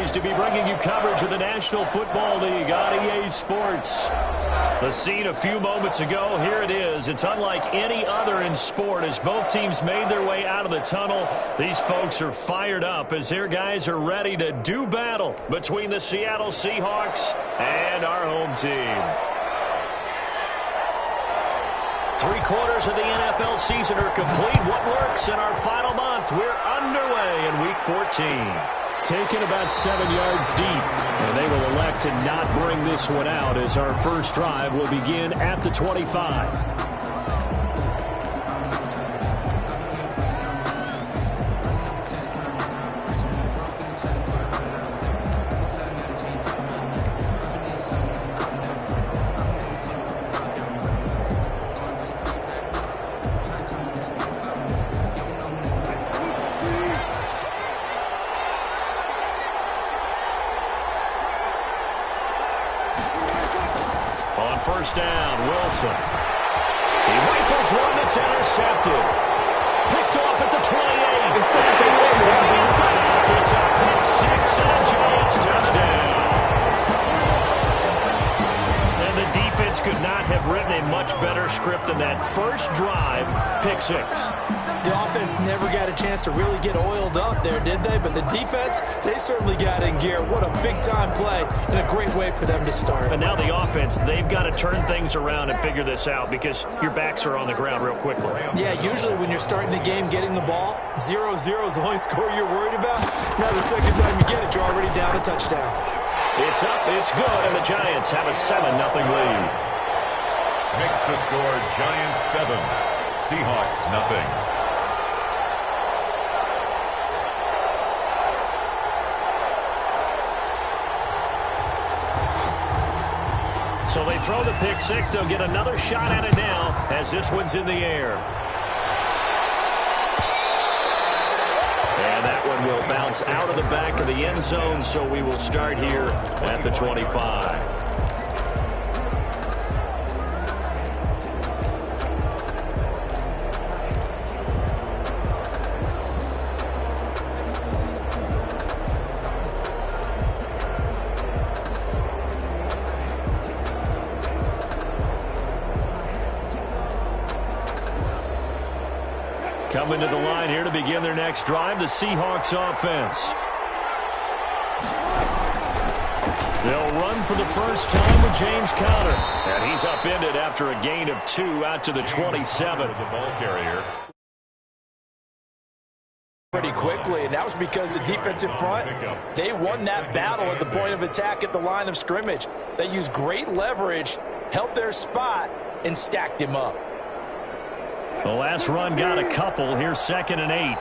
pleased to be bringing you coverage of the National Football League on EA Sports. The scene a few moments ago, here it is. It's unlike any other in sport as both teams made their way out of the tunnel. These folks are fired up as their guys are ready to do battle between the Seattle Seahawks and our home team. 3/4 of the NFL season are complete. What works in our final month? We're underway in Week 14. Taken about 7 yards deep, and they will elect to not bring this one out as our first drive will begin at the 25. First down, Wilson. He rifles one that's intercepted. Picked off at the 28. It's a pick six and a Giants touchdown. And the defense could not have written a much better script than that first drive, pick six. The offense never got a chance to really get oiled up there, did they? But the defense, they certainly got in gear. What a big-time play and a great way for them to start. And now the offense, they've got to turn things around and figure this out because your backs are on the ground real quickly. Yeah, usually when you're starting the game, getting the ball, 0-0 is the only score you're worried about. Now the second time you get it, you're already down a touchdown. It's up, it's good, and the Giants have a 7-0 lead. Makes the score Giants 7, Seahawks nothing. So they throw the pick six. They'll get another shot at it now as this one's in the air. And that one will bounce out of the back of the end zone, so we will start here at the 25. Coming to the line here to begin their next drive, the Seahawks offense. They'll run for the first time with James Conner. And he's upended after a gain of 2 out to the 27. As a ball carrier. Pretty quickly, and that was because the defensive front, they won that battle at the point of attack at the line of scrimmage. They used great leverage, held their spot, and stacked him up. The last run got a couple. Here's 2nd and 8.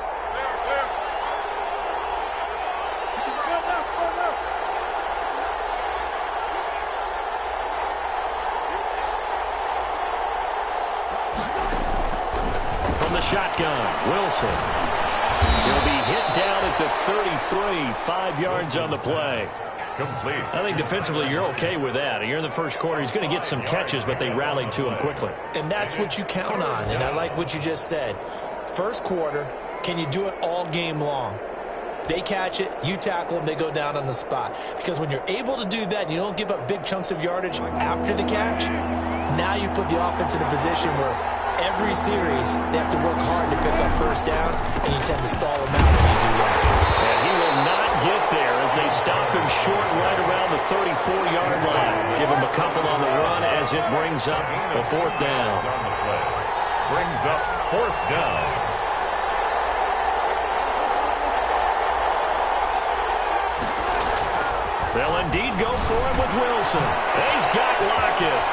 From the shotgun, Wilson. He'll be hit down at the 33, 5 yards on the play. Complete. I think defensively you're okay with that. You're in the first quarter. He's going to get some catches, but they rallied to him quickly. And that's what you count on, and I like what you just said. First quarter, can you do it all game long? They catch it, you tackle them, they go down on the spot. Because when you're able to do that and you don't give up big chunks of yardage after the catch, now you put the offense in a position where every series they have to work hard to pick up first downs, and you tend to stall them out when you do that. And he will not get there as they stop him short right around the 34-yard line. Give him a couple on the run as it brings up a 4th down. Brings up 4th down. They'll indeed go for it with Wilson. He's got Lockett.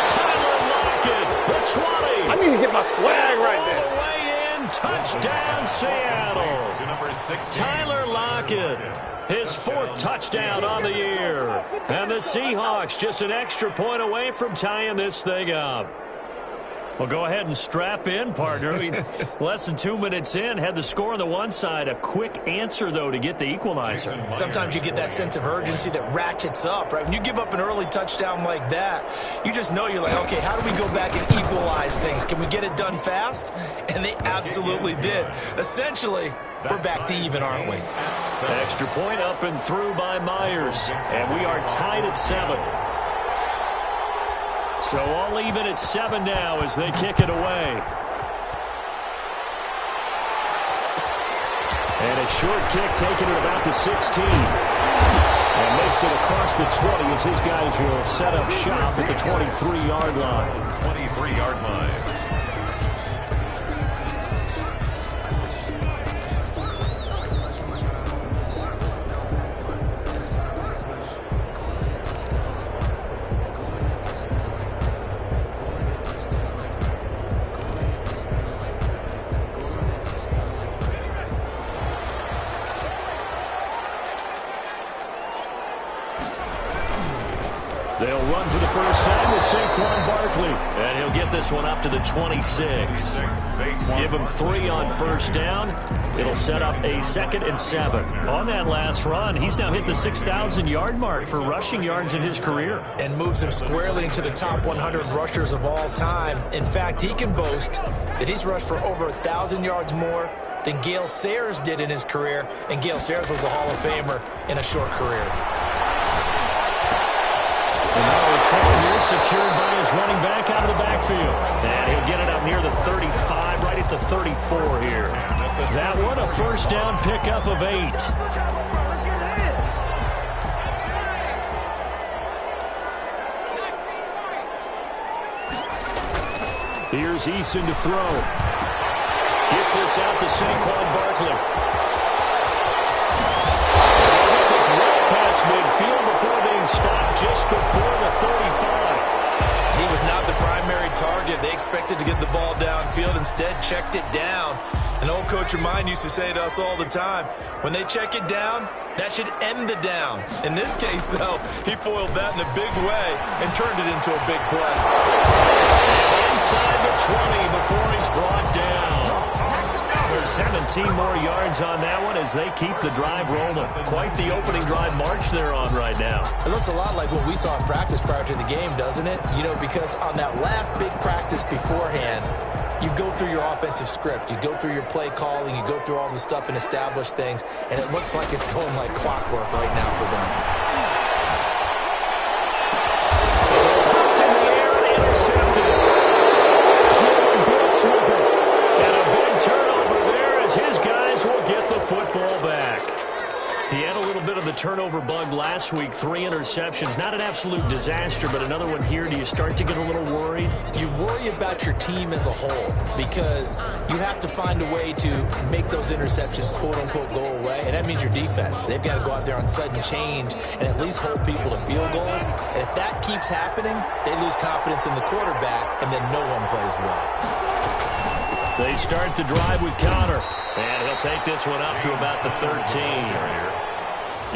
Tyler Lockett, the 20. I need to get my swag right there. All the way in, touchdown Seattle. Tyler Lockett, his 4th touchdown on the year. And the Seahawks just an extra point away from tying this thing up. Well, go ahead and strap in, partner. Less than 2 minutes in, had the score on the one side. A quick answer, though, to get the equalizer. Sometimes you get that sense of urgency that ratchets up, right? When you give up an early touchdown like that, you just know you're like, okay, how do we go back and equalize things? Can we get it done fast? And they absolutely did. Essentially, we're back to even, aren't we? Extra point up and through by Myers. And we are tied at 7. So all even at 7 now as they kick it away. And a short kick taken at about the 16. And makes it across the 20 as his guys will set up shop at the 23-yard line. 23-yard line. They'll run for the first time with Saquon Barkley. And he'll get this one up to the 26. Give him 3 on first down. It'll set up a 2nd and 7. On that last run, he's now hit the 6,000-yard mark for rushing yards in his career. And moves him squarely into the top 100 rushers of all time. In fact, he can boast that he's rushed for over 1,000 yards more than Gale Sayers did in his career. And Gale Sayers was a Hall of Famer in a short career. And now it's here, secured by his running back out of the backfield. And he'll get it up near the 35, right at the 34 here. That one, a first down pickup of 8. Here's Eason to throw. Gets this out to Saquon Barkley. He'll get this right past midfield before being stopped just before the 35. He was not the primary target. They expected to get the ball downfield. Instead, checked it down. An old coach of mine used to say to us all the time, when they check it down, that should end the down. In this case, though, he foiled that in a big way and turned it into a big play. Inside the 20 before he's brought down. 17 more yards on that one as they keep the drive rolling. Quite the opening drive march they're on right now. It looks a lot like what we saw in practice prior to the game, doesn't it? You know, because on that last big practice beforehand, you go through your offensive script. You go through your play calling. You go through all the stuff and establish things. And it looks like it's going like clockwork right now for them. Popped in the air and intercepted. Jordan Brooks with it. And a big turnover there as his guys will get the football back. He had a little bit of the turnover bug last week. 3 interceptions. Not an absolute disaster, but another one here. Do you start to get a little worried? You worry about your team as a whole because you have to find a way to make those interceptions, quote-unquote, go away. And that means your defense. They've got to go out there on sudden change and at least hold people to field goals. And if that keeps happening, they lose confidence in the quarterback, and then no one plays well. They start the drive with Connor. And he'll take this one up to about the 13.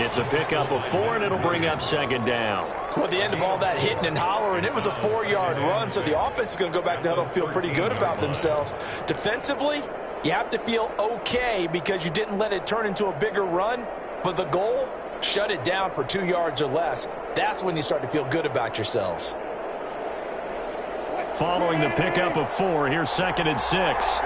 It's a pickup of 4, and it'll bring up 2nd down. Well, at the end of all that hitting and hollering, it was a 4-yard run, so the offense is going to go back to huddle and feel pretty good about themselves. Defensively, you have to feel okay because you didn't let it turn into a bigger run, but the goal, shut it down for 2 yards or less. That's when you start to feel good about yourselves. Following the pickup of 4, here's 2nd and 6.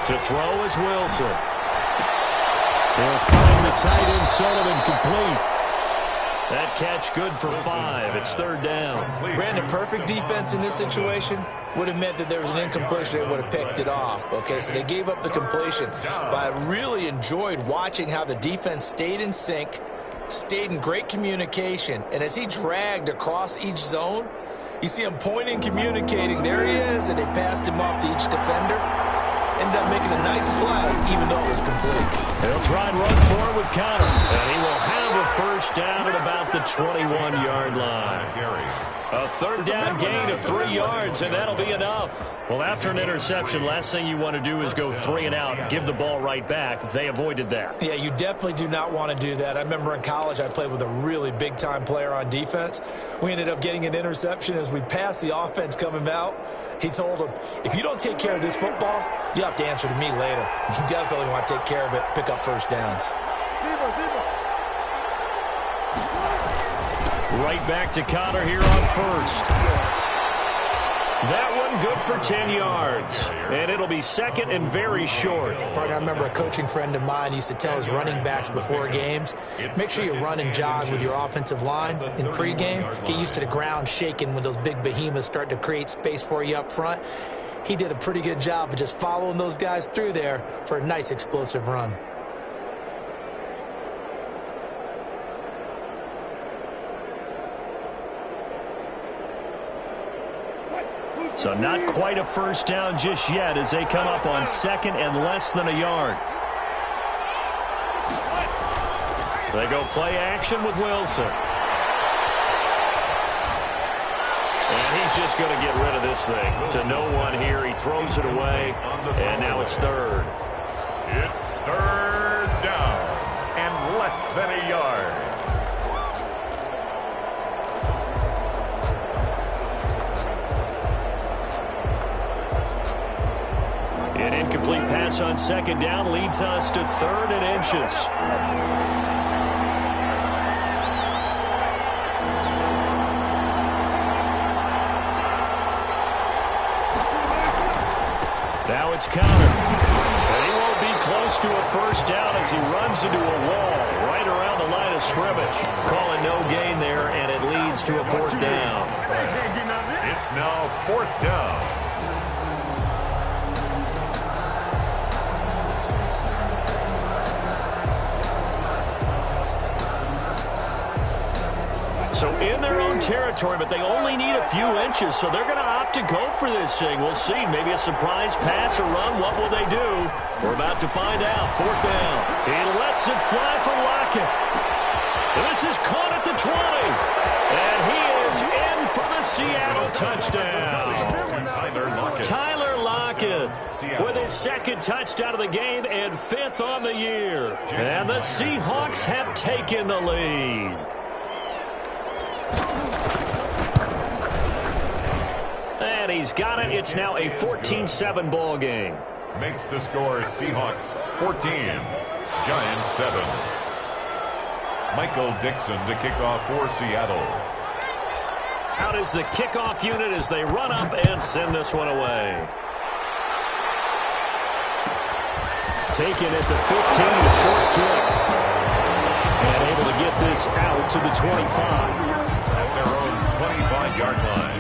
To throw is Wilson. He'll find the tight end, Sullivan, complete. That catch good for 5. It's 3rd down. Brandon, perfect defense in this situation would have meant that there was an incompletion. They would have picked it off. Okay, so they gave up the completion. But I really enjoyed watching how the defense stayed in sync, stayed in great communication. And as he dragged across each zone, you see him pointing, communicating. There he is, and they passed him off to each defender. Ended up making a nice play, even though it was complete. He'll try and run forward with Connor. And he will have a first down at about the 21-yard line. A third down gain of 3 yards, and that'll be enough. Well, after an interception, last thing you want to do is go 3 and out and give the ball right back. They avoided that. Yeah, you definitely do not want to do that. I remember in college I played with a really big-time player on defense. We ended up getting an interception as we passed the offense coming out. He told him, if you don't take care of this football, you have to answer to me later. You definitely want to take care of it, pick up first downs. Right back to Connor here on first. That one good for 10 yards. And it'll be second and very short. Partner, I remember a coaching friend of mine used to tell his running backs before games, make sure you run and jog with your offensive line in pregame. Get used to the ground shaking when those big behemoths start to create space for you up front. He did a pretty good job of just following those guys through there for a nice explosive run. So not quite a first down just yet as they come up on second and less than a yard. They go play action with Wilson. And he's just going to get rid of this thing to no one here. He throws it away, and now it's third. It's third down and less than a yard. An incomplete pass on second down leads us to third and inches. Now it's Connor. And he won't be close to a first down as he runs into a wall right around the line of scrimmage. Calling no gain there, and it leads to a fourth down. It's now fourth down. So in their own territory, but they only need a few inches, so they're going to opt to go for this thing. We'll see. Maybe a surprise pass or run. What will they do? We're about to find out. Fourth down. He lets it fly for Lockett. And this is caught at the 20. And he is in for the Seattle touchdown. Tyler Lockett with his second touchdown of the game and fifth on the year. And the Seahawks have taken the lead. And he's got it. It's now a 14-7 ball game. Makes the score Seahawks 14, Giants 7. Michael Dixon to kick off for Seattle. Out is the kickoff unit as they run up and send this one away. Taken at the 15, a short kick. And able to get this out to the 25. At their own 25-yard line.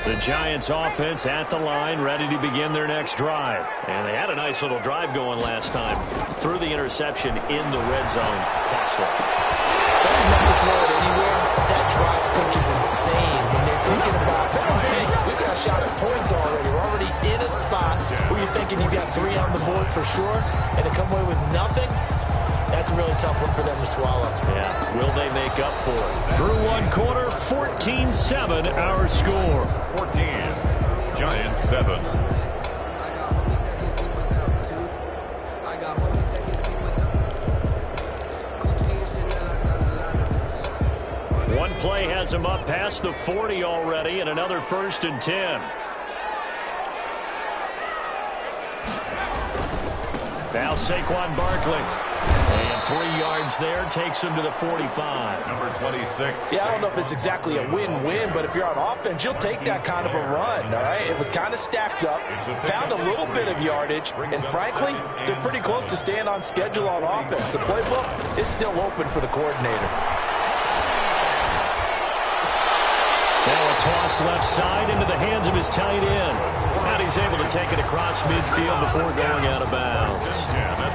The Giants offense at the line, ready to begin their next drive. And they had a nice little drive going last time. Threw the interception in the red zone. Costly. They didn't have to throw it anywhere, but that drives coaches insane when they're thinking about, hey, we got a shot at points already. We're already in a spot where you're thinking you got 3 on the board for sure, and to come away with nothing, that's a really tough one for them to swallow. Yeah, will they make up for it? Through one quarter, 14-7 our score. 14, Giants 7. One play has him up past the 40 already, and another 1st and 10. Now Saquon Barkley. And 3 yards there takes him to the 45. Number 26. Yeah, I don't know if it's exactly a win-win, but if you're on offense, you'll take that kind of a run, all right? It was kind of stacked up, found a little bit of yardage, and frankly, they're pretty close to staying on schedule on offense. The playbook is still open for the coordinator. Now a toss left side into the hands of his tight end. And he's able to take it across midfield before going out of bounds.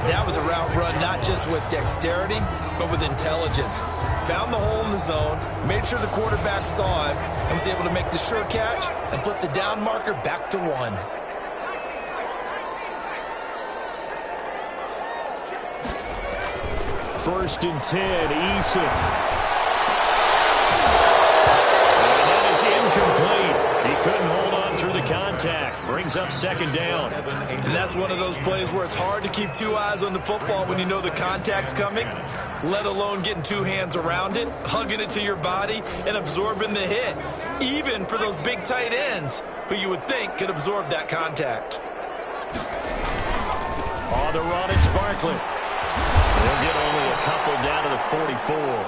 That was a route run not just with dexterity, but with intelligence. Found the hole in the zone, made sure the quarterback saw him, and was able to make the sure catch and flip the down marker back to 1. First and 10, Eason. And that is incomplete. He couldn't hold on through the contact. Brings up second down. And that's one of those plays where it's hard to keep 2 eyes on the football when you know the contact's coming, let alone getting 2 hands around it, hugging it to your body, and absorbing the hit, even for those big tight ends who you would think could absorb that contact. On the run, it's Barkley. They'll get only a couple down to the 44.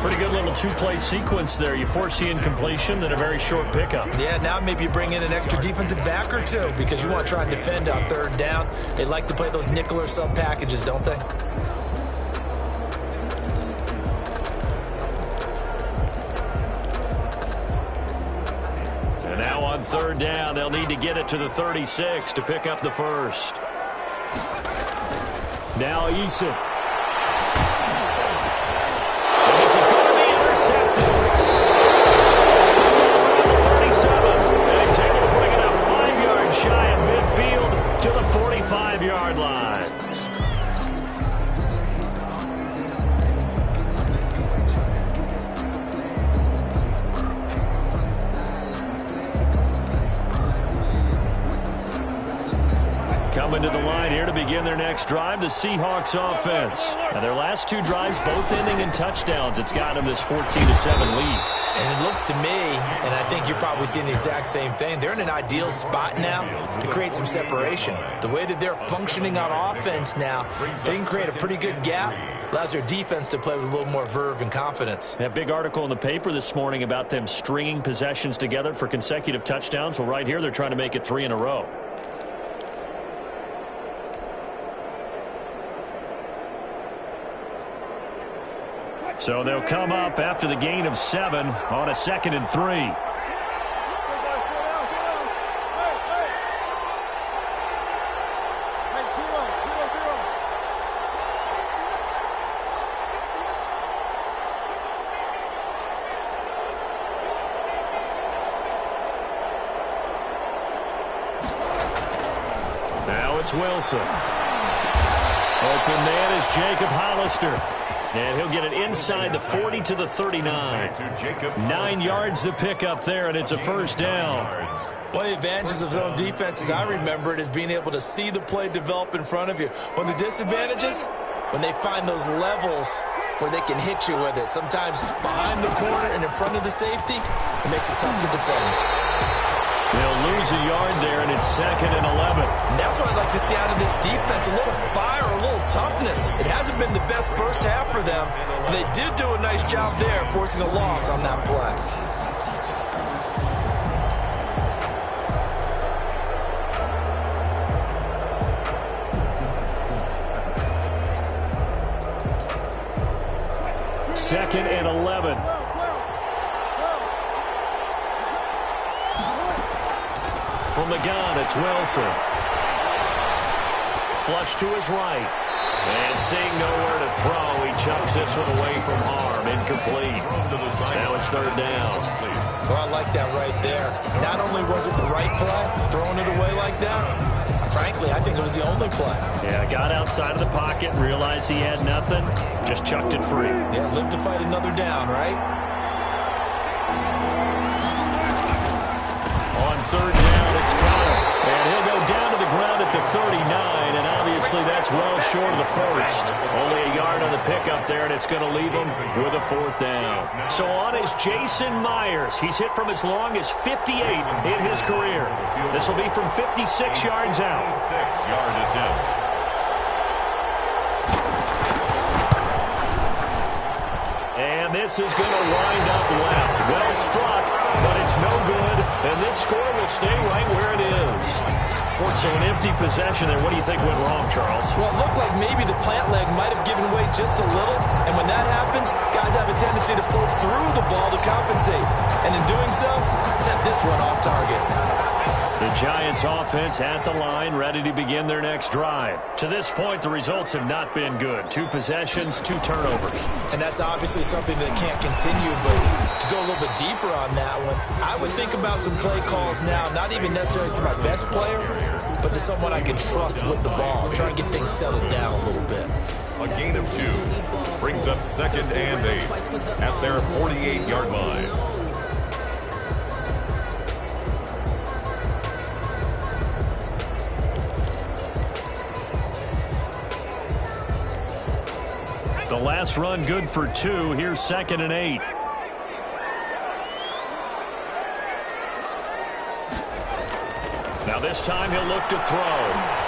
Pretty good little 2-play sequence there. You force the incompletion, then a very short pickup. Yeah, now maybe you bring in an extra defensive back or 2 because you want to try and defend on 3rd down. They like to play those nickel or sub packages, don't they? And now on 3rd down, they'll need to get it to the 36 to pick up the first. Now Eason. And this is going to be intercepted. Picked off around the 37. And he's able to bring it up 5 yards shy of midfield to the 45-yard line. Coming to the line here to begin their next drive, the Seahawks offense. Now their last 2 drives both ending in touchdowns. It's got them this 14-7 lead. And it looks to me, and I think you're probably seeing the exact same thing, they're in an ideal spot now to create some separation. The way that they're functioning on offense now, they can create a pretty good gap. Allows their defense to play with a little more verve and confidence. That big article in the paper this morning about them stringing possessions together for consecutive touchdowns. Well, right here, they're trying to make it 3 in a row. So they'll come up after the gain of 7 on a 2nd and 3. Now it's Wilson. Open man is Jacob Hollister. And he'll get it inside the 40 to the 39. 9 yards to pick up there, and it's a first down. One of the advantages of zone defense, as I remember it, is being able to see the play develop in front of you. One of the disadvantages, when they find those levels where they can hit you with it, sometimes behind the corner and in front of the safety, it makes it tough to defend. They'll lose a yard there, and it's 2nd and 11. And that's what I'd like to see out of this defense, a little fire, a little toughness. It hasn't been the best first half for them, but they did do a nice job there, forcing a loss on that play. Second and 11. From the gun, it's Wilson. Flush to his right. And seeing nowhere to throw, he chucks this one away from harm. Incomplete. Now it's 3rd down. Well, I like that right there. Not only was it the right play, throwing it away like that, frankly, I think it was the only play. Yeah, got outside of the pocket, realized he had nothing, just chucked it free. Yeah, live to fight another down, right? On 3rd down, it's Connor. And he'll go down to the ground at the 39, and obviously that's well short of the first. Only a yard on the pickup there, and it's going to leave him with a 4th down. So on is Jason Myers. He's hit from as long as 58 in his career. This will be from 56 yards out. 6-yard attempt. And this is going to wind up left. Well struck, but it's no good. And this score will stay right where it is. So an empty possession there. What do you think went wrong, Charles? Well, it looked like maybe the plant leg might have given way just a little. And when that happens, guys have a tendency to pull through the ball to compensate. And in doing so, sent this one off target. The Giants offense at the line, ready to begin their next drive. To this point, the results have not been good. 2 possessions, 2 turnovers. And that's obviously something that can't continue, but to go a little bit deeper on that one, I would think about some play calls now, not even necessarily to my best player, but to someone I can trust with the ball. Try and get things settled down a little bit. A gain of 2 brings up 2nd and 8 at their 48-yard line. The last run good for 2. Here's 2nd and 8. Now this time he'll look to throw.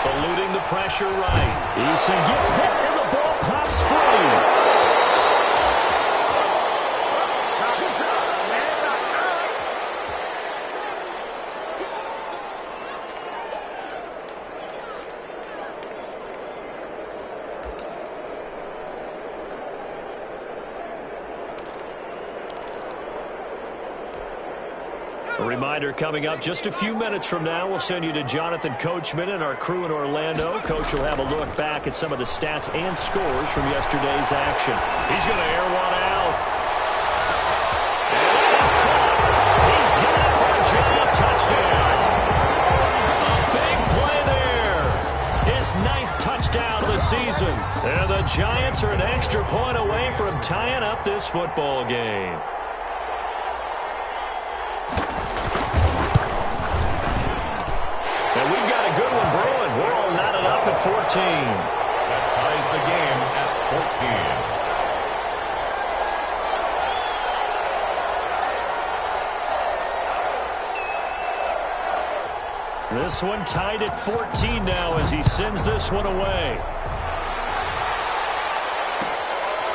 Eluding the pressure right. Eason gets hit and the ball pops free. A reminder coming up just a few minutes from now, we'll send you to Jonathan Coachman and our crew in Orlando. Coach will have a look back at some of the stats and scores from yesterday's action. He's going to air one out. And that is caught. He's got it for a giant touchdown. A big play there. His 9th touchdown of the season. And the Giants are an extra point away from tying up this football game. And we've got a good one brewing. We're all knotted up at 14. That ties the game at 14. This one tied at 14 now as he sends this one away.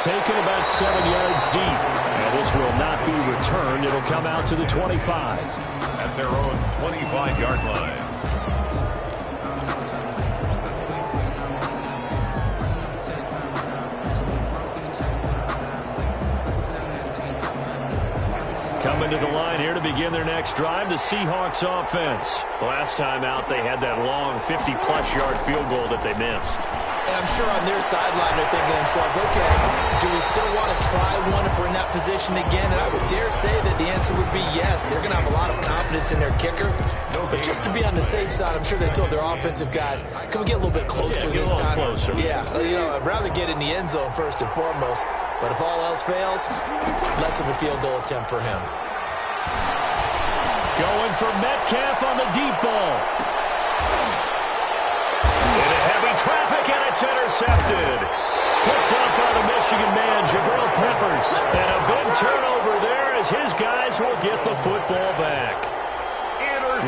Taken about 7 yards deep. And this will not be returned. It'll come out to the 25. At their own 25-yard line. Coming to the line here to begin their next drive, the Seahawks offense. Last time out, they had that long 50-plus yard field goal that they missed. And I'm sure on their sideline they're thinking to themselves, okay, do we still want to try one if we're in that position again? And I would dare say that the answer would be yes. They're going to have a lot of confidence in their kicker. But just to be on the safe side, I'm sure they told their offensive guys, can we get a little bit closer this time? Closer. Yeah, I'd rather get in the end zone first and foremost. But if all else fails, less of a field goal attempt for him. Going for Metcalf on the deep ball. Into heavy traffic, and it's intercepted. Picked up by the Michigan man, Jabril Peppers. And a big turnover there as his guys will get the football back.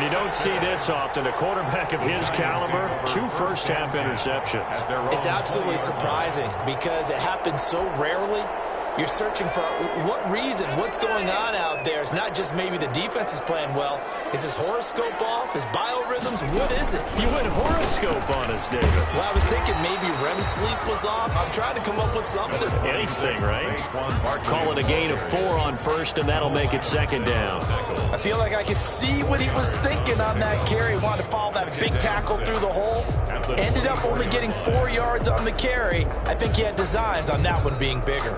You don't see this often. A quarterback of his caliber, 2 first-half interceptions. It's absolutely surprising because it happens so rarely. You're searching for what reason, what's going on out there. It's not just maybe the defense is playing well. Is his horoscope off? His biorhythms? What is it? You went horoscope on us, David. Well, I was thinking maybe REM sleep was off. I'm trying to come up with something. Anything, right? Call it a gain of 4 on first, and that'll make it 2nd down. I feel like I could see what he was thinking on that carry. Wanted to follow that big tackle through the hole. Ended up only getting 4 yards on the carry. I think he had designs on that one being bigger.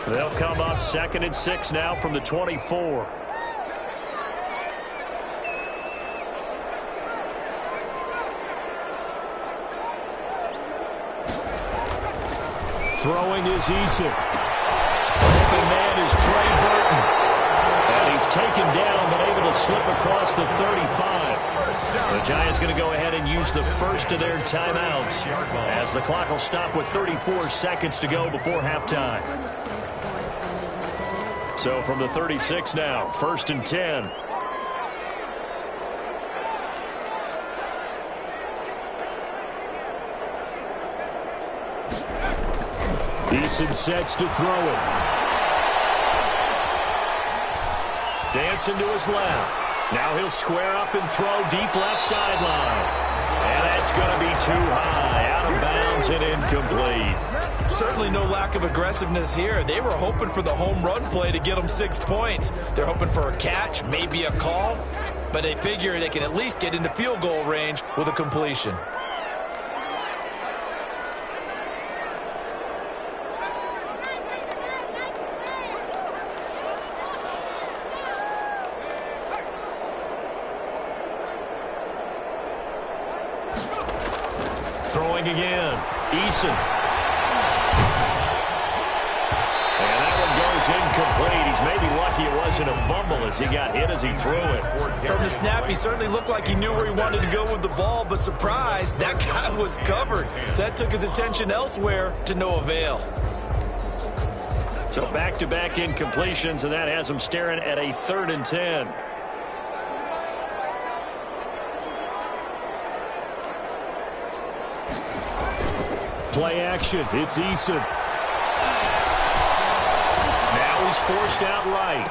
They'll come up 2nd and 6 now from the 24. Throwing is Eason. Open man is Trey Burton. And he's taken down but able to slip across the 35. The Giants going to go ahead and use the first of their timeouts as the clock will stop with 34 seconds to go before halftime. So from the 36 now, 1st and 10. Eason sets to throw it. Dancing to his left. Now he'll square up and throw deep left sideline. And that's going to be too high. Out of bounds and incomplete. Certainly no lack of aggressiveness here. They were hoping for the home run play to get them 6 points. They're hoping for a catch, maybe a call, but they figure they can at least get into field goal range with a completion. Throwing again. Eason. And that one goes incomplete. He's maybe lucky it wasn't a fumble as he got hit as he threw it. From the snap, he certainly looked like he knew where he wanted to go with the ball, but surprise, that guy was covered. So that took his attention elsewhere to no avail. So back-to-back incompletions, and that has him staring at a 3rd and 10. Play action. It's Eason. Now he's forced out right.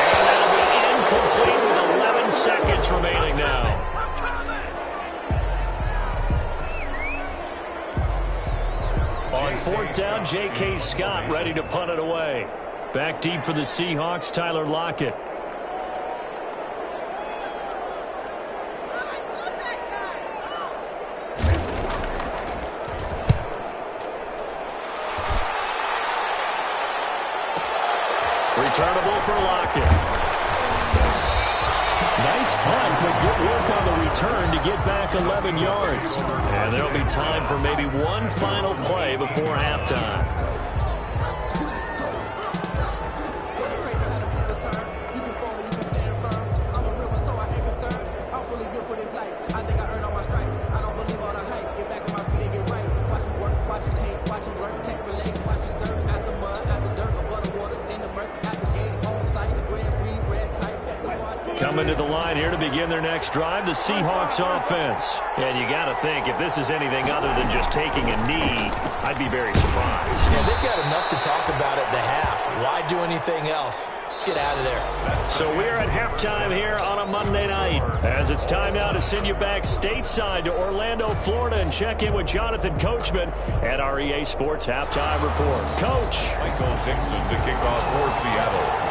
And that'll be incomplete with 11 seconds remaining now. On 4th down, J.K. Scott ready to punt it away. Back deep for the Seahawks, Tyler Lockett. Returnable for Lockett. Nice punt, but good work on the return to get back 11 yards. And there'll be time for maybe one final play before halftime. Coming to the line here to begin their next drive, the Seahawks offense. And you got to think, if this is anything other than just taking a knee, I'd be very surprised. Yeah, they've got enough to talk about at the half. Why do anything else? Let's get out of there. So we're at halftime here on a Monday night, as it's time now to send you back stateside to Orlando, Florida, and check in with Jonathan Coachman at our EA Sports Halftime Report. Coach. Michael Dixon to kick off for Seattle.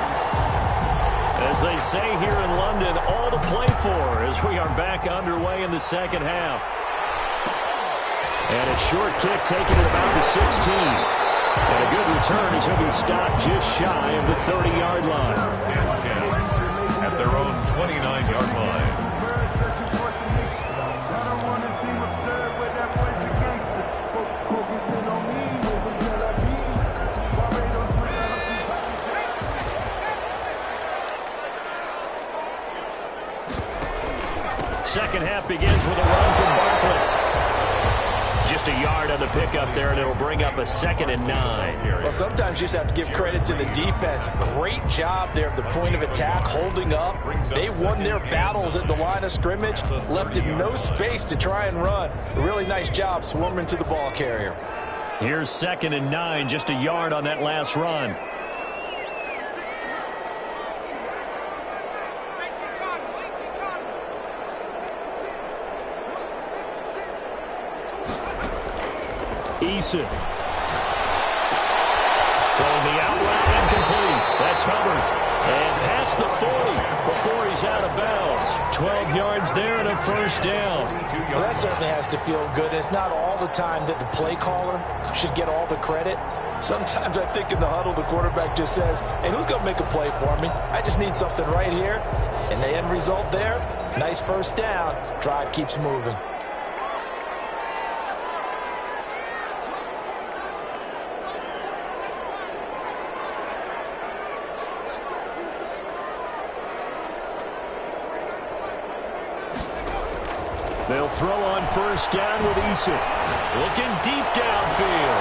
As they say here in London, all to play for as we are back underway in the second half. And a short kick taken at about the 16. And a good return as he'll be stopped just shy of the 30-yard line. At their own 29-yard line. Second half begins with a run from Barkley. Just a yard on the pickup there, and it'll bring up a 2nd and 9. Well, sometimes you just have to give credit to the defense. Great job there at the point of attack, holding up. They won their battles at the line of scrimmage, left him no space to try and run. A really nice job swarming to the ball carrier. Here's 2nd and 9, just a yard on that last run. Eason. Throwing the out route incomplete. That's Hubbard. And past the 40 before he's out of bounds. 12 yards there and a 1st down. Well, that certainly has to feel good. It's not all the time that the play caller should get all the credit. Sometimes I think in the huddle, the quarterback just says, hey, who's going to make a play for me? I just need something right here. And the end result there, nice 1st down. Drive keeps moving. They'll throw on 1st down with Eason. Looking deep downfield.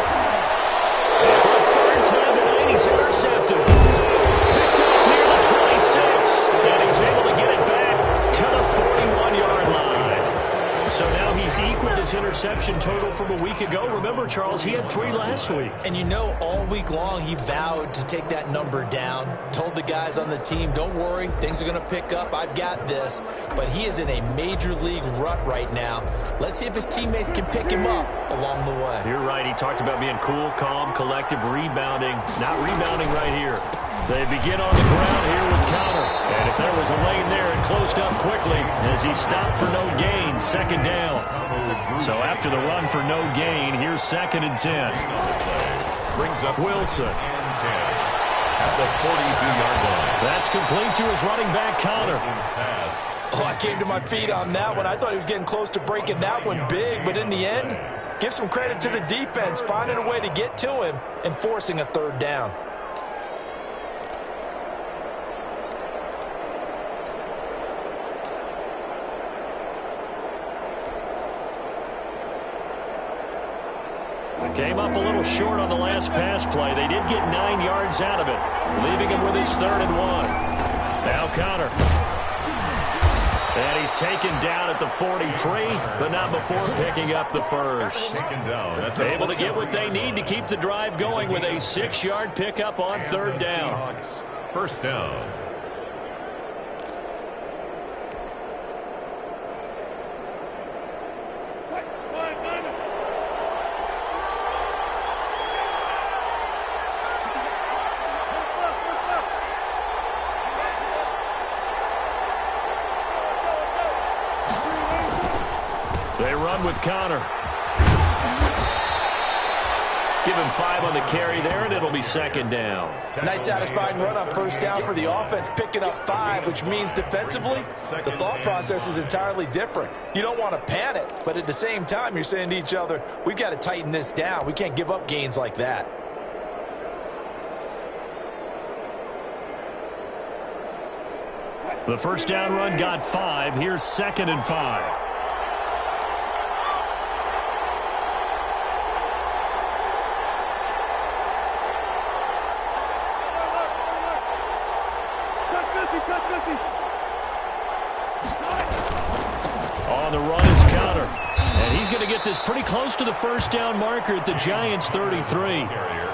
And for a 3rd time tonight, he's intercepted. Picked up near the 26. And he's able to get it back to the 41-yard line. So now he's equaled his interception reception total from a week ago. Remember, Charles, he had 3 last week. And you know, all week long, he vowed to take that number down. Told the guys on the team, don't worry, things are going to pick up. I've got this. But he is in a major league rut right now. Let's see if his teammates can pick him up along the way. You're right. He talked about being cool, calm, collective, rebounding. Not rebounding right here. They begin on the ground here with counter. And if there was a lane there, it closed up quickly as he stopped for no gain. Second down. So after the run for no gain, here's 2nd and 10. Brings up Wilson. At the 42-yard line. That's complete to his running back, Connor. Oh, I came to my feet on that one. I thought he was getting close to breaking that one big, but in the end, give some credit to the defense, finding a way to get to him and forcing a 3rd down. Came up a little short on the last pass play. They did get 9 yards out of it, leaving him with his 3rd and 1. Now Connor. And he's taken down at the 43, but not before picking up the first. Able to get what they need to keep the drive going with a 6-yard pickup on 3rd down. First down. They run with Connor. Give him 5 on the carry there, and it'll be 2nd down. Nice satisfying run on 1st down for the offense, picking up 5, which means defensively, the thought process is entirely different. You don't want to panic, but at the same time, you're saying to each other, we've got to tighten this down. We can't give up gains like that. The 1st down run got 5. Here's 2nd and 5. On the run is Counter. And he's going to get this pretty close to the 1st down marker at the Giants' 33.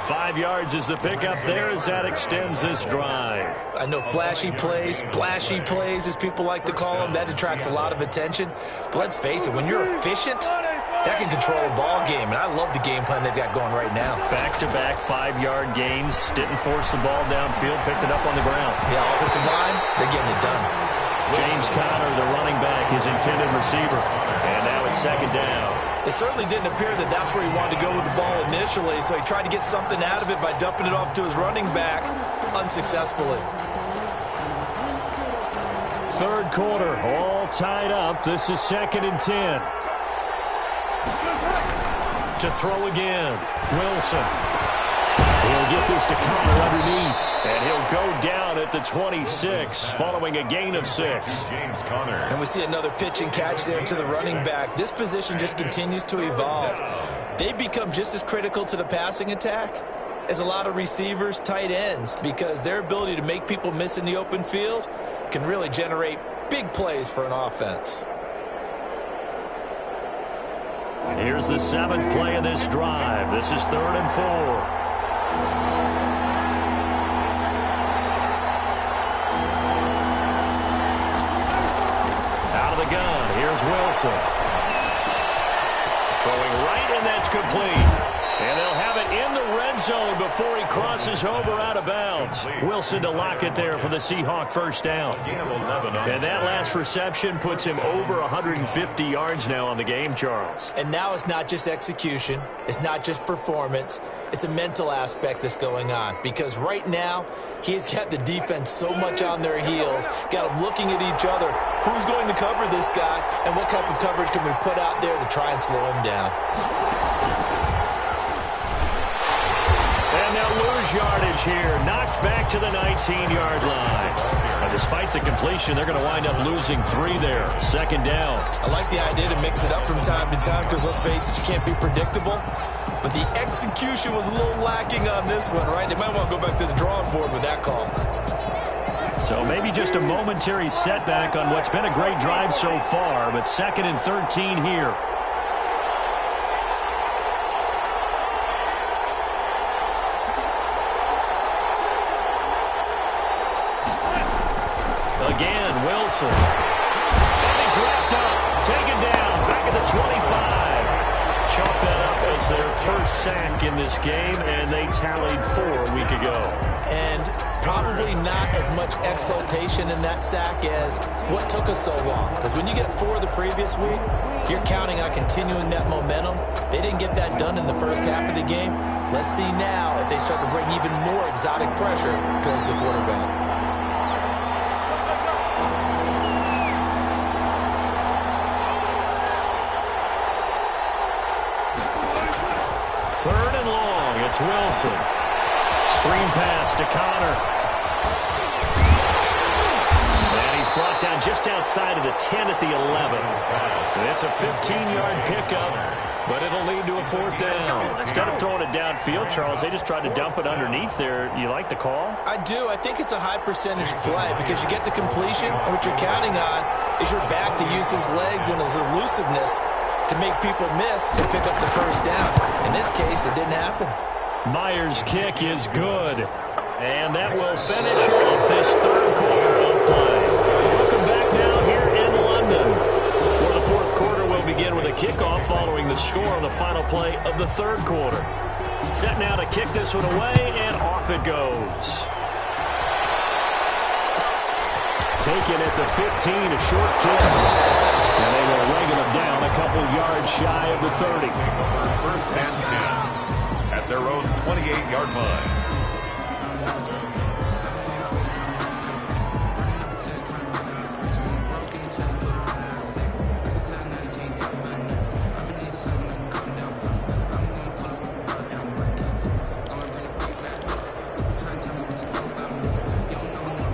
5 yards is the pickup there as that extends this drive. I know flashy plays, splashy plays, as people like to call them, that attracts a lot of attention. But let's face it, when you're efficient, that can control a ball game. And I love the game plan they've got going right now. Back-to-back 5-yard gains. Didn't force the ball downfield. Picked it up on the ground. Yeah, offensive line, they're getting it done. James Conner, the running back, his intended receiver. And now it's 2nd down. It certainly didn't appear that that's where he wanted to go with the ball initially, so he tried to get something out of it by dumping it off to his running back unsuccessfully. 3rd quarter, all tied up. This is 2nd and 10. To throw again, Wilson. He'll get this to Conner underneath, and he'll go down at the 26 following a gain of 6. James Conner. And we see another pitch and catch there to the running back. This position just continues to evolve. They become just as critical to the passing attack as a lot of receivers, tight ends, because their ability to make people miss in the open field can really generate big plays for an offense. Here's the 7th play of this drive. This is 3rd and 4. Out of the gun, here's Wilson. Throwing right, and that's complete. And they'll have it in the red zone before he crosses over out of bounds. Wilson to lock it there for the Seahawk 1st down. And that last reception puts him over 150 yards now on the game, Charles. And now it's not just execution. It's not just performance. It's a mental aspect that's going on. Because right now, he's got the defense so much on their heels, got them looking at each other. Who's going to cover this guy, and what type of coverage can we put out there to try and slow him down? And they'll lose yardage here. Knocked back to the 19-yard line. And despite the completion, they're going to wind up losing 3 there. 2nd down. I like the idea to mix it up from time to time because, let's face it, you can't be predictable. But the execution was a little lacking on this one, right? They might want to go back to the drawing board with that call. So maybe just a momentary setback on what's been a great drive so far, but 2nd and 13 here. Again, Wilson. And he's wrapped up. Taken down. Back at the 25. Chalk that up as their first sack in this game, and they tallied 4 a week ago. And probably not as much exultation in that sack as what took us so long. Because when you get 4 the previous week, you're counting on continuing that momentum. They didn't get that done in the first half of the game. Let's see now if they start to bring even more exotic pressure towards the quarterback. Third and long, it's Wilson. Screen pass to Connor. And he's brought down just outside of the 10 at the 11. It's a 15-yard pickup, but it'll lead to a 4th down. Instead of throwing it downfield, Charles, they just tried to dump it underneath there. You like the call? I do. I think it's a high-percentage play because you get the completion, and what you're counting on is your back to use his legs and his elusiveness to make people miss and pick up the first down. In this case, it didn't happen. Myers' kick is good. And that will finish off this third quarter of play. Welcome back now here in London, where the fourth quarter will begin with a kickoff following the score on the final play of the third quarter. Set now to kick this one away, and off it goes. Taken at the 15, a short kick. And they will wrangle him down a couple yards shy of the 30. First and 10 at their own 28-yard line.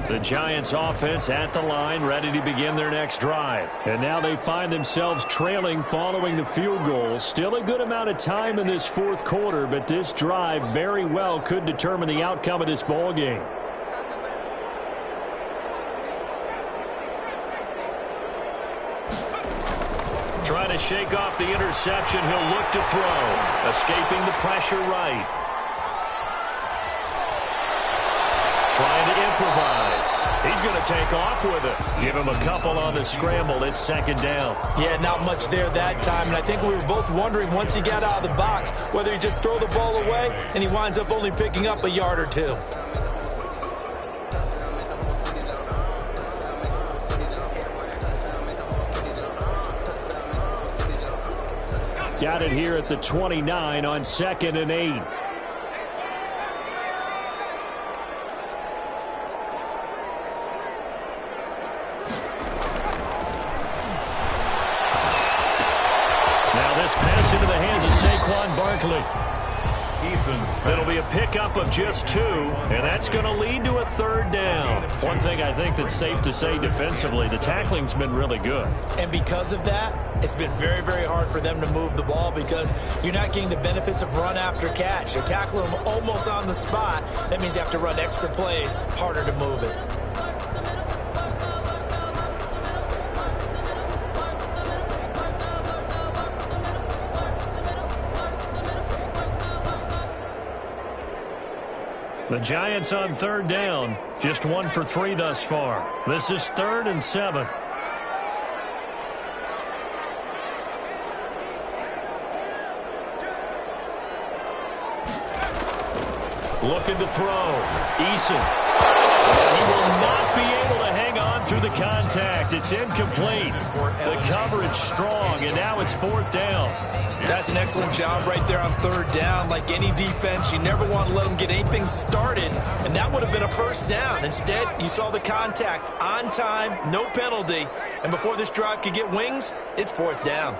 The Giants offense at the line, ready to begin their next drive. And now they find themselves trailing following the field goal. Still a good amount of time in this fourth quarter, but this drive very well could determine the outcome of this ball game. Trying to shake off the interception, he'll look to throw. Escaping the pressure right. Trying to improvise. He's going to take off with it. Give him a couple on the scramble. It's second down. Yeah, not much there that time. And I think we were both wondering once he got out of the box whether he just throw the ball away and he winds up only picking up a yard or 2. Got it here at the 29 on 2nd and 8. Pass into the hands of Saquon Barkley. It'll be a pickup of just 2, and that's going to lead to a 3rd down. One thing I think that's safe to say defensively, the tackling's been really good. And because of that, it's been very, very hard for them to move the ball because you're not getting the benefits of run after catch. They tackle them almost on the spot. That means you have to run extra plays, harder to move it. The Giants on 3rd down, just 1 for 3 thus far. This is 3rd and 7. Looking to throw. Eason. He will not be able to hang on through the contact. It's incomplete. The coverage strong, and now it's 4th down. That's an excellent job right there on 3rd down. Like any defense, you never want to let them get anything started, and that would have been a 1st down. Instead, you saw the contact on time, no penalty, and before this drive could get wings, it's 4th down.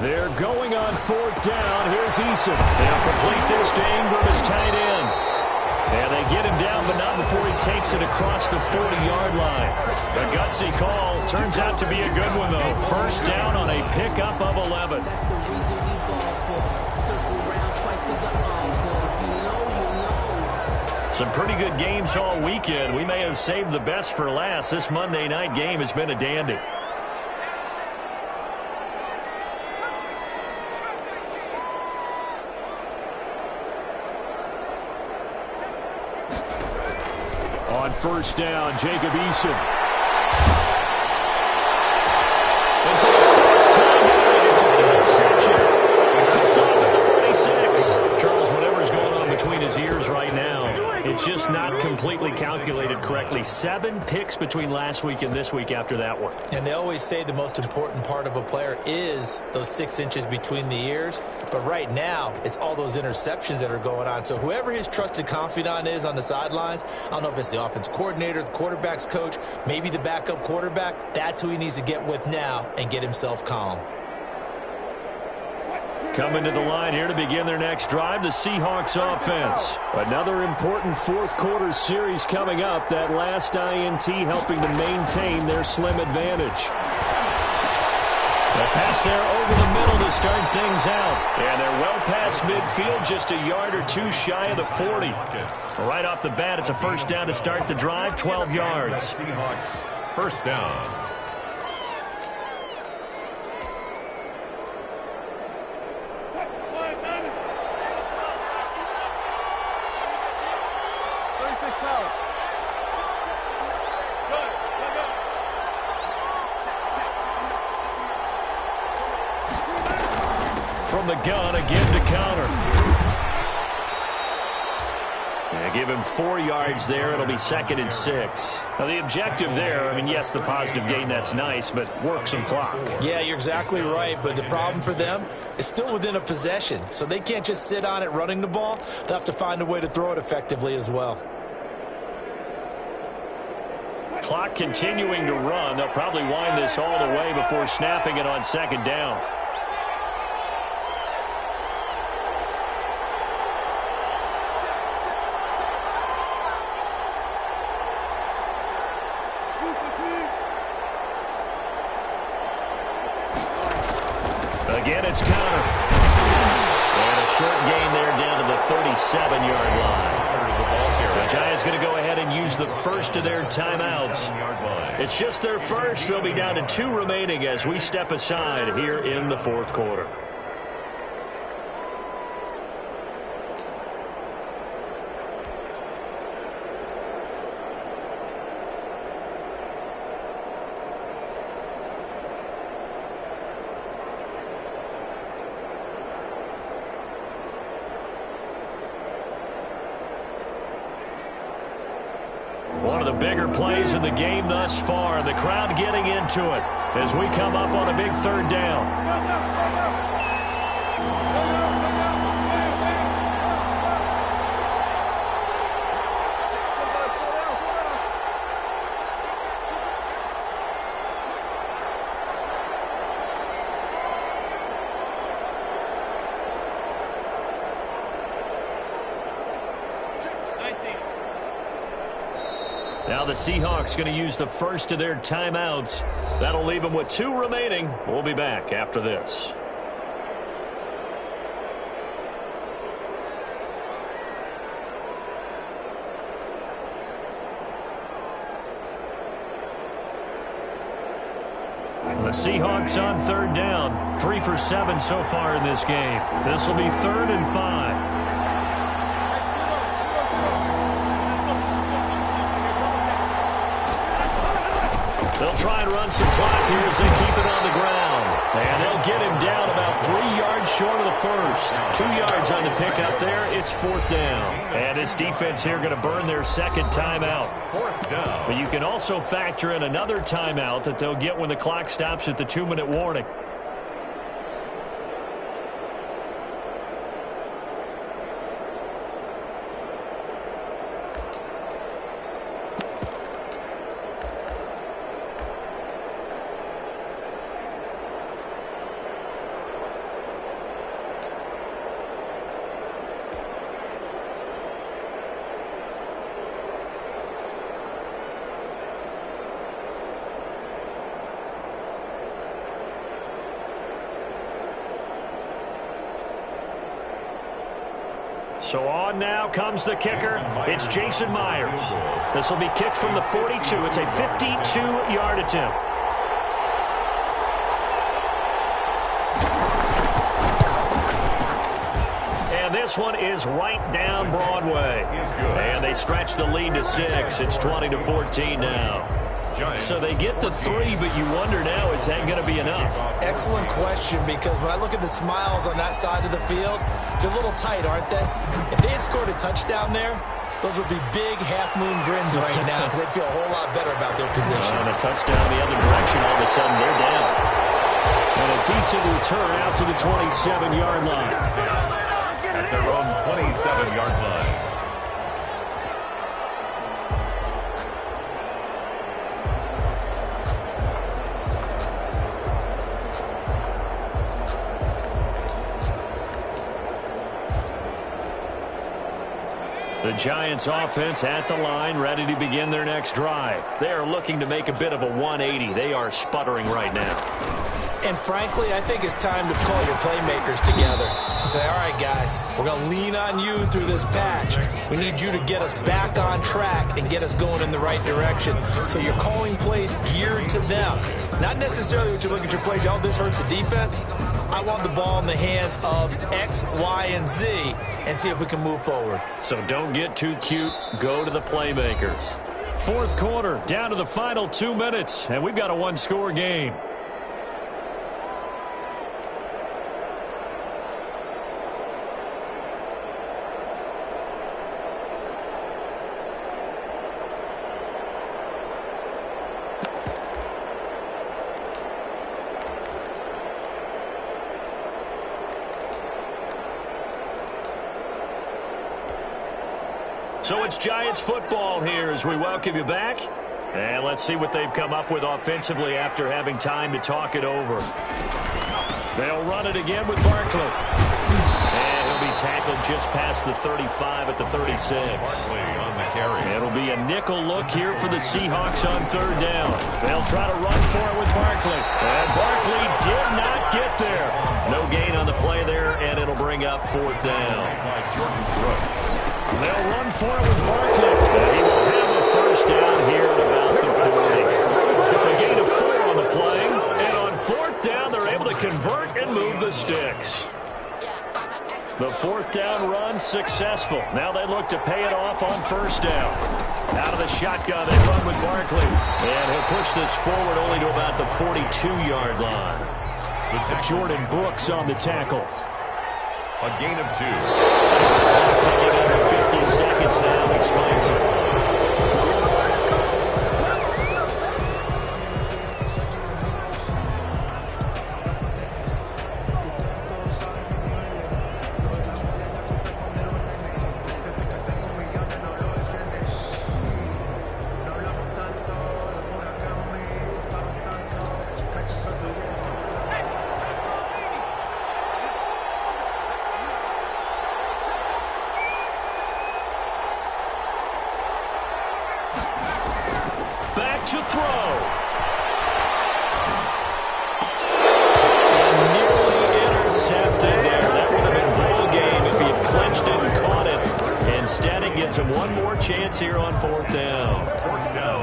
They're going on 4th down. Here's Eason. They'll complete this to Ingram as tight end. And they get him down, but not before he takes it across the 40-yard line. A gutsy call. Turns out to be a good one, though. 1st down on a pickup of 11. Some pretty good games all weekend. We may have saved the best for last. This Monday night game has been a dandy. On first down, Jacob Eason. And for the fourth time tonight, it's an interception. Picked off at the 46. Charles, whatever's going on between his ears right now, it's just not completely calculated correctly. 7 picks between last week and this week after that one. And they always say the most important part of a player is those 6 inches between the ears. But right now, it's all those interceptions that are going on. So whoever his trusted confidant is on the sidelines, I don't know if it's the offense coordinator, the quarterback's coach, maybe the backup quarterback, that's who he needs to get with now and get himself calm. Coming to the line here to begin their next drive, the Seahawks offense. Another important fourth quarter series coming up. That last INT helping to maintain their slim advantage. A pass there over the middle to start things out. And they're well past midfield, just a yard or two shy of the 40. Right off the bat, it's a first down to start the drive, 12 yards. Seahawks, first down. From the gun, again to counter. Yeah, give him 4 yards there. It'll be 2nd and 6. Now, the objective there, I mean, yes, the positive gain, that's nice, but work some clock. Yeah, you're exactly right, but the problem for them is still within a possession. So they can't just sit on it running the ball. They'll have to find a way to throw it effectively as well. Clock continuing to run. They'll probably wind this all the way before snapping it on 2nd down. Again, it's counter. And a short gain there down to the 37-yard line. The Giants going to go ahead and use the first of their timeouts. It's just their first. They'll be down to 2 remaining as we step aside here in the fourth quarter. One of the bigger plays in the game thus far, and the crowd getting into it as we come up on a big 3rd down. Now the Seahawks going to use the first of their timeouts. That'll leave them with 2 remaining. We'll be back after this. The Seahawks on 3rd down. 3 for 7 so far in this game. This will be 3rd and 5. They'll try and run some clock here as they keep it on the ground. And they'll get him down about 3 yards short of the first. 2 yards on the pickup there. It's 4th down. And this defense here going to burn their 2nd timeout. 4th down. But you can also factor in another timeout that they'll get when the clock stops at the 2-minute warning. So on now comes the kicker. It's Jason Myers. This will be kicked from the 42. It's a 52-yard attempt. And this one is right down Broadway. And they stretch the lead to 6. It's 20-14 now. So they get the 3, but you wonder now, is that going to be enough? Excellent question, because when I look at the smiles on that side of the field, they're a little tight, aren't they? If they had scored a touchdown there, those would be big half-moon grins right now, because they'd feel a whole lot better about their position. And a touchdown the other direction, all of a sudden they're down. And a decent return out to the 27-yard line. At their own 27-yard line. The Giants offense at the line, ready to begin their next drive. They are looking to make a bit of a 180. They are sputtering right now. And frankly, I think it's time to call your playmakers together and say, all right, guys, we're going to lean on you through this patch. We need you to get us back on track and get us going in the right direction. So you're calling plays geared to them. Not necessarily what you look at your plays, oh, this hurts the defense. I want the ball in the hands of X, Y, and Z and see if we can move forward. So don't get too cute. Go to the playmakers. Fourth quarter, down to the final 2 minutes, and we've got a one-score game. So it's Giants football here as we welcome you back. And let's see what they've come up with offensively after having time to talk it over. They'll run it again with Barkley. And he'll be tackled just past the 35 at the 36. On the carry. It'll be a nickel look here for the Seahawks on third down. They'll try to run for it with Barkley. And Barkley did not get there. No gain on the play there, and it'll bring up fourth down. They'll run for it with Barkley. He will have a first down here at about the 40. A gain of 4 on the play. And on fourth down, they're able to convert and move the sticks. The fourth down run successful. Now they look to pay it off on first down. Out of the shotgun, they run with Barkley. And he'll push this forward only to about the 42-yard line. Jordan Brooks on the tackle. A gain of 2. Taking under 50 seconds now. He spikes it. To throw. And nearly intercepted there. That would have been ball game if he had clinched it and caught it. Instead, it gives him one more chance here on fourth down. Fourth down.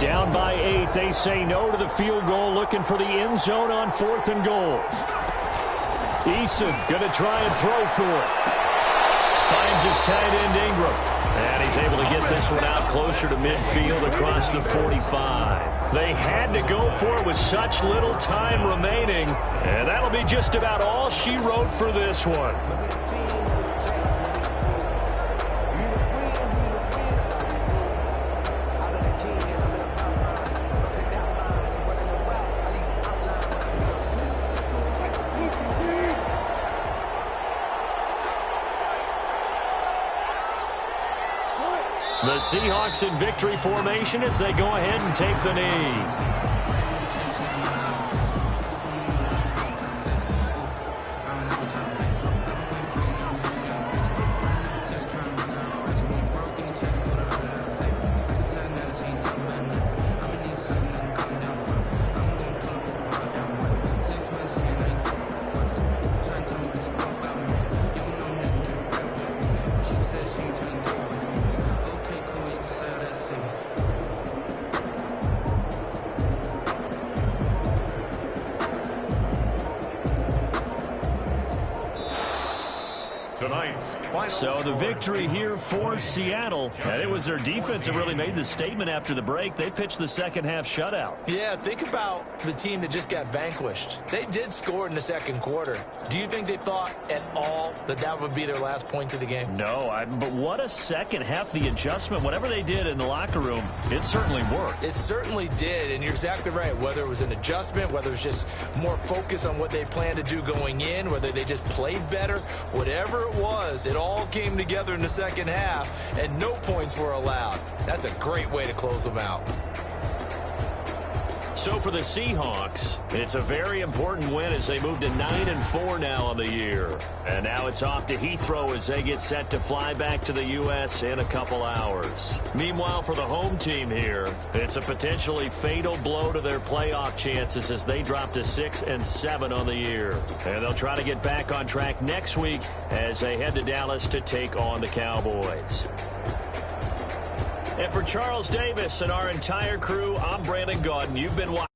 Down by 8. They say no to the field goal, looking for the end zone on 4th and goal. Eason going to try and throw for it. Finds his tight end Ingram. And he's able to get this one out closer to midfield across the 45. They had to go for it with such little time remaining. And that'll be just about all she wrote for this one. The Seahawks in victory formation as they go ahead and take the knee. So the victory here for Seattle, and it was their defense that really made the statement after the break. They pitched the second half shutout. Yeah, think about the team that just got vanquished. They did score in the second quarter. Do you think they thought at all that that would be their last points of the game? No, but what a second half. The adjustment, whatever they did in the locker room, it certainly worked. It certainly did, and you're exactly right. Whether it was an adjustment, whether it was just more focus on what they planned to do going in, whether they just played better, whatever it was, it all came together in the second half, and no points were allowed. That's a great way to close them out. So for the Seahawks, it's a very important win as they move to 9-4 now on the year. And now it's off to Heathrow as they get set to fly back to the U.S. in a couple hours. Meanwhile, for the home team here, it's a potentially fatal blow to their playoff chances as they drop to 6-7 on the year. And they'll try to get back on track next week as they head to Dallas to take on the Cowboys. And for Charles Davis and our entire crew, I'm Brandon Gaudin. You've been watching.